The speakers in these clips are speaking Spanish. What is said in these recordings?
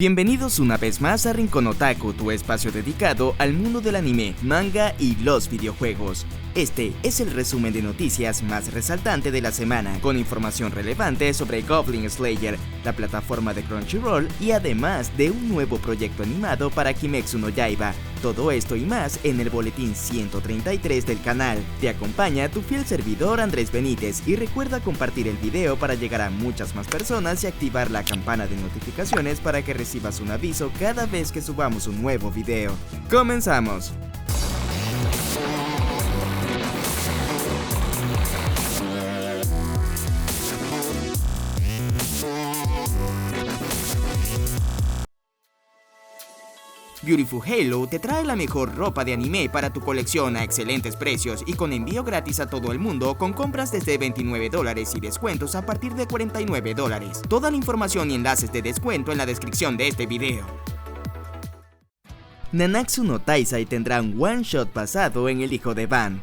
Bienvenidos una vez más a Rincón Otaku, tu espacio dedicado al mundo del anime, manga y los videojuegos. Este es el resumen de noticias más resaltante de la semana, con información relevante sobre Goblin Slayer, la plataforma de Crunchyroll y además de un nuevo proyecto animado para Kimetsu no Yaiba. Todo esto y más en el boletín 133 del canal. Te acompaña tu fiel servidor Andrés Benítez y recuerda compartir el video para llegar a muchas más personas y activar la campana de notificaciones para que recibas un aviso cada vez que subamos un nuevo video. ¡Comenzamos! Beautiful Halo te trae la mejor ropa de anime para tu colección a excelentes precios y con envío gratis a todo el mundo con compras desde $29 y descuentos a partir de $49. Toda la información y enlaces de descuento en la descripción de este video. Nanatsu no Taizai tendrá un one-shot basado en el hijo de Ban.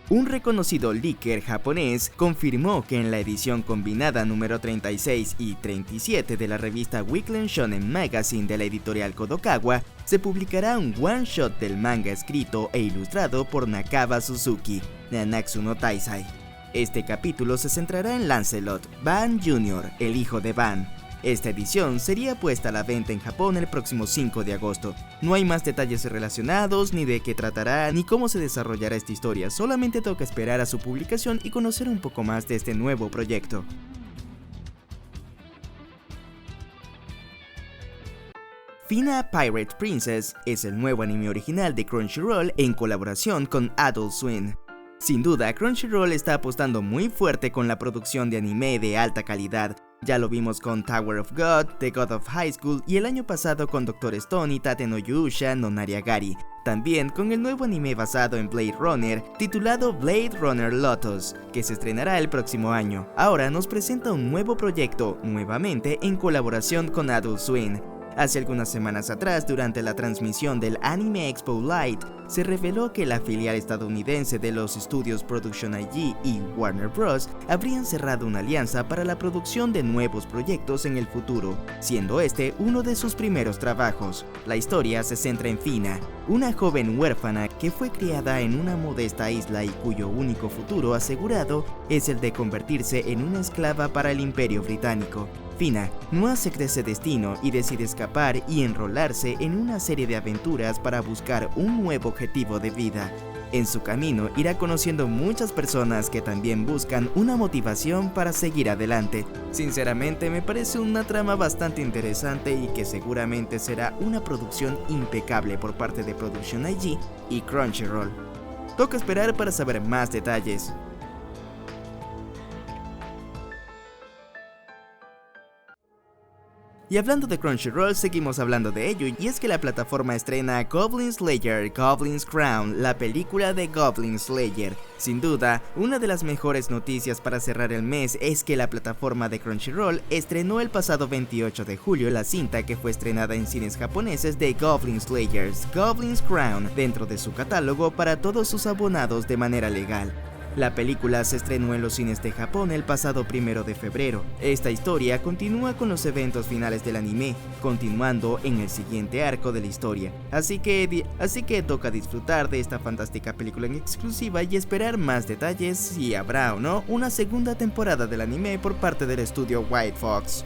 Un reconocido leaker japonés confirmó que en la edición combinada número 36 y 37 de la revista Weekly Shonen Magazine de la editorial Kodokawa, se publicará un one-shot del manga escrito e ilustrado por Nakaba Suzuki, Nanatsu no Taizai. Este capítulo se centrará en Lancelot, Ban Jr., el hijo de Ban. Esta edición sería puesta a la venta en Japón el próximo 5 de agosto. No hay más detalles relacionados, ni de qué tratará, ni cómo se desarrollará esta historia, solamente toca esperar a su publicación y conocer un poco más de este nuevo proyecto. Fina Pirate Princess es el nuevo anime original de Crunchyroll en colaboración con Adult Swim. Sin duda, Crunchyroll está apostando muy fuerte con la producción de anime de alta calidad. Ya lo vimos con Tower of God, The God of High School y el año pasado con Dr. Stone y Tate no Yusha no Nariagari. También con el nuevo anime basado en Blade Runner, titulado Blade Runner Lotus, que se estrenará el próximo año. Ahora nos presenta un nuevo proyecto, nuevamente en colaboración con Adult Swim. Hace algunas semanas atrás, durante la transmisión del Anime Expo Light, se reveló que la filial estadounidense de los estudios Production IG y Warner Bros. Habrían cerrado una alianza para la producción de nuevos proyectos en el futuro, siendo este uno de sus primeros trabajos. La historia se centra en Fina, una joven huérfana que fue criada en una modesta isla y cuyo único futuro asegurado es el de convertirse en una esclava para el Imperio Británico. Fina no acepta ese destino y decide escapar y enrolarse en una serie de aventuras para buscar un nuevo objetivo de vida. En su camino irá conociendo muchas personas que también buscan una motivación para seguir adelante. Sinceramente me parece una trama bastante interesante y que seguramente será una producción impecable por parte de Production IG y Crunchyroll. Toca esperar para saber más detalles. Y hablando de Crunchyroll, seguimos hablando de ello, y es que la plataforma estrena Goblin Slayer, Goblin's Crown, la película de Goblin Slayer. Sin duda, una de las mejores noticias para cerrar el mes es que la plataforma de Crunchyroll estrenó el pasado 28 de julio la cinta que fue estrenada en cines japoneses de Goblin Slayers, Goblin's Crown, dentro de su catálogo para todos sus abonados de manera legal. La película se estrenó en los cines de Japón el pasado 1 de febrero. Esta historia continúa con los eventos finales del anime, continuando en el siguiente arco de la historia. Así que toca disfrutar de esta fantástica película en exclusiva y esperar más detalles si habrá o no una segunda temporada del anime por parte del estudio White Fox.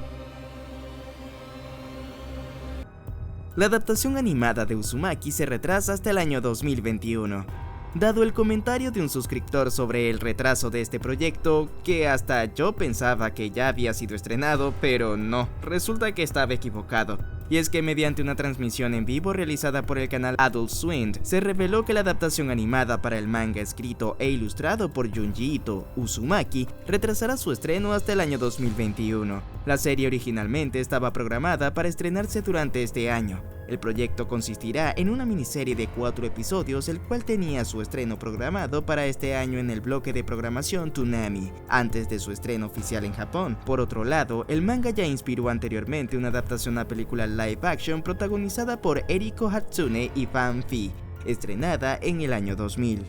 La adaptación animada de Uzumaki se retrasa hasta el año 2021. Dado el comentario de un suscriptor sobre el retraso de este proyecto, que hasta yo pensaba que ya había sido estrenado, pero no, resulta que estaba equivocado. Y es que mediante una transmisión en vivo realizada por el canal Adult Swim, se reveló que la adaptación animada para el manga escrito e ilustrado por Junji Ito, Uzumaki, retrasará su estreno hasta el año 2021. La serie originalmente estaba programada para estrenarse durante este año. El proyecto consistirá en una miniserie de 4 episodios, el cual tenía su estreno programado para este año en el bloque de programación Toonami, antes de su estreno oficial en Japón. Por otro lado, el manga ya inspiró anteriormente una adaptación a película live action protagonizada por Eriko Hatsune y Fan Fi, estrenada en el año 2000.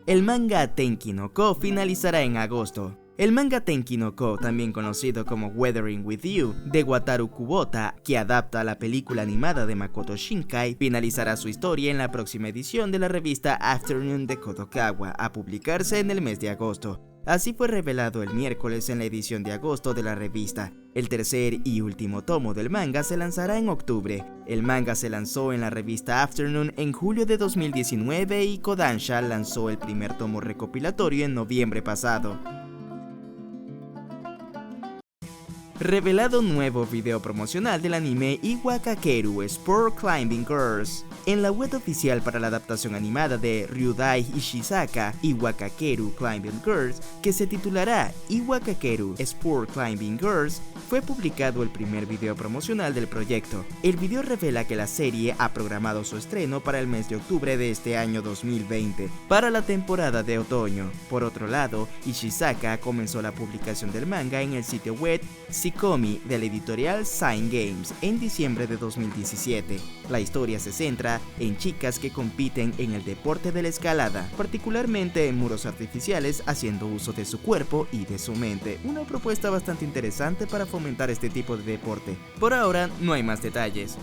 El manga Tenki no Ko finalizará en agosto. El manga Tenki no Ko, también conocido como Weathering with You, de Wataru Kubota, que adapta a la película animada de Makoto Shinkai, finalizará su historia en la próxima edición de la revista Afternoon de Kodokawa, a publicarse en el mes de agosto. Así fue revelado el miércoles en la edición de agosto de la revista. El tercer y último tomo del manga se lanzará en octubre. El manga se lanzó en la revista Afternoon en julio de 2019 y Kodansha lanzó el primer tomo recopilatorio en noviembre pasado. Revelado nuevo video promocional del anime Iwakakeru Sport Climbing Girls. En la web oficial para la adaptación animada de Ryudai Ishizaka, Iwakakeru Climbing Girls, que se titulará Iwakakeru Sport Climbing Girls, fue publicado el primer video promocional del proyecto. El video revela que la serie ha programado su estreno para el mes de octubre de este año 2020, para la temporada de otoño. Por otro lado, Ishizaka comenzó la publicación del manga en el sitio web Sikomi de la editorial Sign Games en diciembre de 2017. La historia se centra en chicas que compiten en el deporte de la escalada, particularmente en muros artificiales, haciendo uso de su cuerpo y de su mente. Una propuesta bastante interesante para fomentar este tipo de deporte. Por ahora no hay más detalles.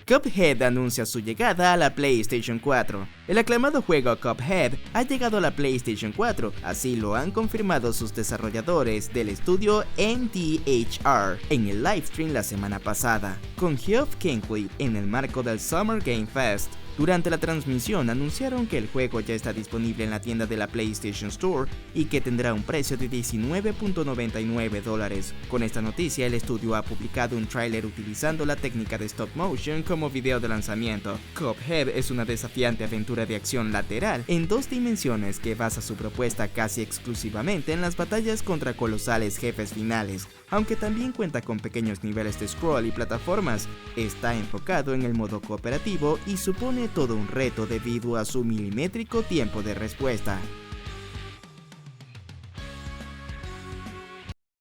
Cuphead anuncia su llegada a la PlayStation 4. El aclamado juego Cuphead ha llegado a la PlayStation 4, así lo han confirmado sus desarrolladores del estudio MTHR en el livestream la semana pasada, con Geoff Keighley en el marco del Summer Game Fest. Durante la transmisión anunciaron que el juego ya está disponible en la tienda de la PlayStation Store y que tendrá un precio de $19.99. Con esta noticia, el estudio ha publicado un tráiler utilizando la técnica de stop motion como video de lanzamiento. Cuphead es una desafiante aventura de acción lateral en 2 dimensiones que basa su propuesta casi exclusivamente en las batallas contra colosales jefes finales, aunque también cuenta con pequeños niveles de scroll y plataformas. Está enfocado en el modo cooperativo y supone todo un reto debido a su milimétrico tiempo de respuesta.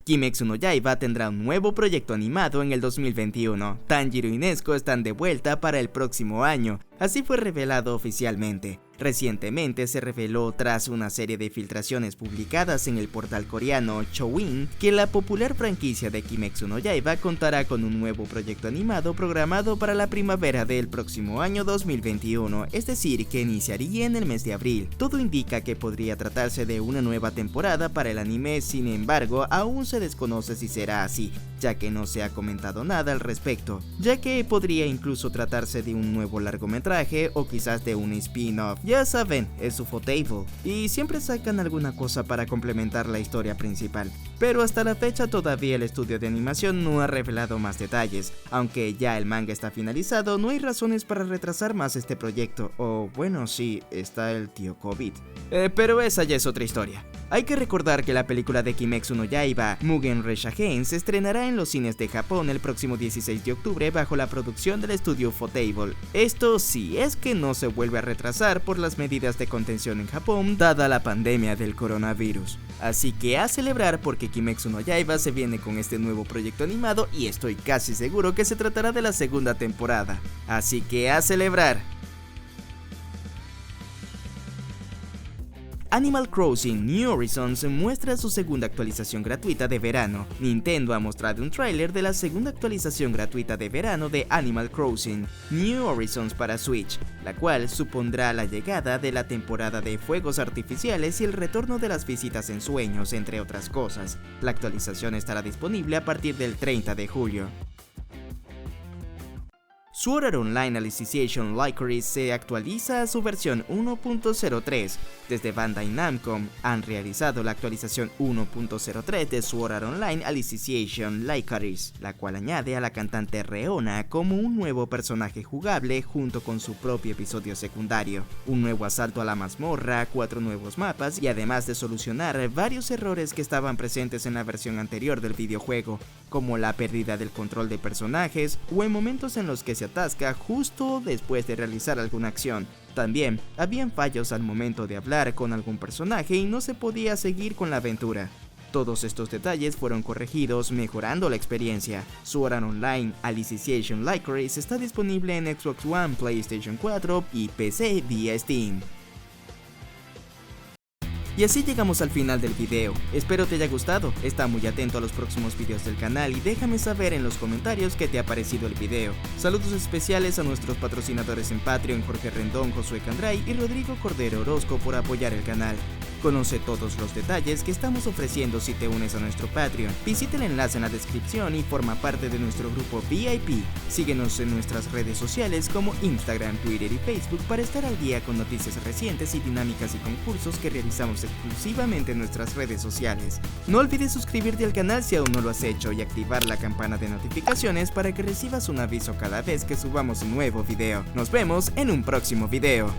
Kimetsu no Yaiba tendrá un nuevo proyecto animado en el 2021. Tanjiro y Nezuko están de vuelta para el próximo año, así fue revelado oficialmente. Recientemente se reveló, tras una serie de filtraciones publicadas en el portal coreano Chowin, que la popular franquicia de Kimetsu no Yaiba contará con un nuevo proyecto animado programado para la primavera del próximo año 2021, es decir, que iniciaría en el mes de abril. Todo indica que podría tratarse de una nueva temporada para el anime, sin embargo, aún se desconoce si será así, ya que no se ha comentado nada al respecto, ya que podría incluso tratarse de un nuevo largometraje o quizás de un spin-off. Ya saben, es Ufotable, y siempre sacan alguna cosa para complementar la historia principal. Pero hasta la fecha todavía el estudio de animación no ha revelado más detalles. Aunque ya el manga está finalizado, no hay razones para retrasar más este proyecto. O bueno, sí, está el tío COVID. Pero esa ya es otra historia. Hay que recordar que la película de Kimetsu no Yaiba, Mugen Reshagen, se estrenará en los cines de Japón el próximo 16 de octubre bajo la producción del estudio Ufotable. Esto sí es que no se vuelve a retrasar por las medidas de contención en Japón dada la pandemia del coronavirus. Así que a celebrar, porque Kimetsu no Yaiba se viene con este nuevo proyecto animado y estoy casi seguro que se tratará de la segunda temporada. Así que a celebrar. Animal Crossing New Horizons muestra su segunda actualización gratuita de verano. Nintendo ha mostrado un tráiler de la segunda actualización gratuita de verano de Animal Crossing New Horizons para Switch, la cual supondrá la llegada de la temporada de fuegos artificiales y el retorno de las visitas en sueños, entre otras cosas. La actualización estará disponible a partir del 30 de julio. Sword Art Online Alicization Lycoris se actualiza a su versión 1.03. Desde Bandai Namco han realizado la actualización 1.03 de Sword Art Online Alicization Lycoris, la cual añade a la cantante Reona como un nuevo personaje jugable junto con su propio episodio secundario, un nuevo asalto a la mazmorra, 4 nuevos mapas y además de solucionar varios errores que estaban presentes en la versión anterior del videojuego, como la pérdida del control de personajes o en momentos en los que se atasca justo después de realizar alguna acción. También habían fallos al momento de hablar con algún personaje y no se podía seguir con la aventura. Todos estos detalles fueron corregidos, mejorando la experiencia. Sword Art Online Alicization Lycoris está disponible en Xbox One, PlayStation 4 y PC vía Steam. Y así llegamos al final del video, espero te haya gustado, está muy atento a los próximos videos del canal y déjame saber en los comentarios qué te ha parecido el video. Saludos especiales a nuestros patrocinadores en Patreon, Jorge Rendón, Josué Candray y Rodrigo Cordero Orozco por apoyar el canal. Conoce todos los detalles que estamos ofreciendo si te unes a nuestro Patreon. Visita el enlace en la descripción y forma parte de nuestro grupo VIP. Síguenos en nuestras redes sociales como Instagram, Twitter y Facebook para estar al día con noticias recientes y dinámicas y concursos que realizamos exclusivamente en nuestras redes sociales. No olvides suscribirte al canal si aún no lo has hecho y activar la campana de notificaciones para que recibas un aviso cada vez que subamos un nuevo video. Nos vemos en un próximo video.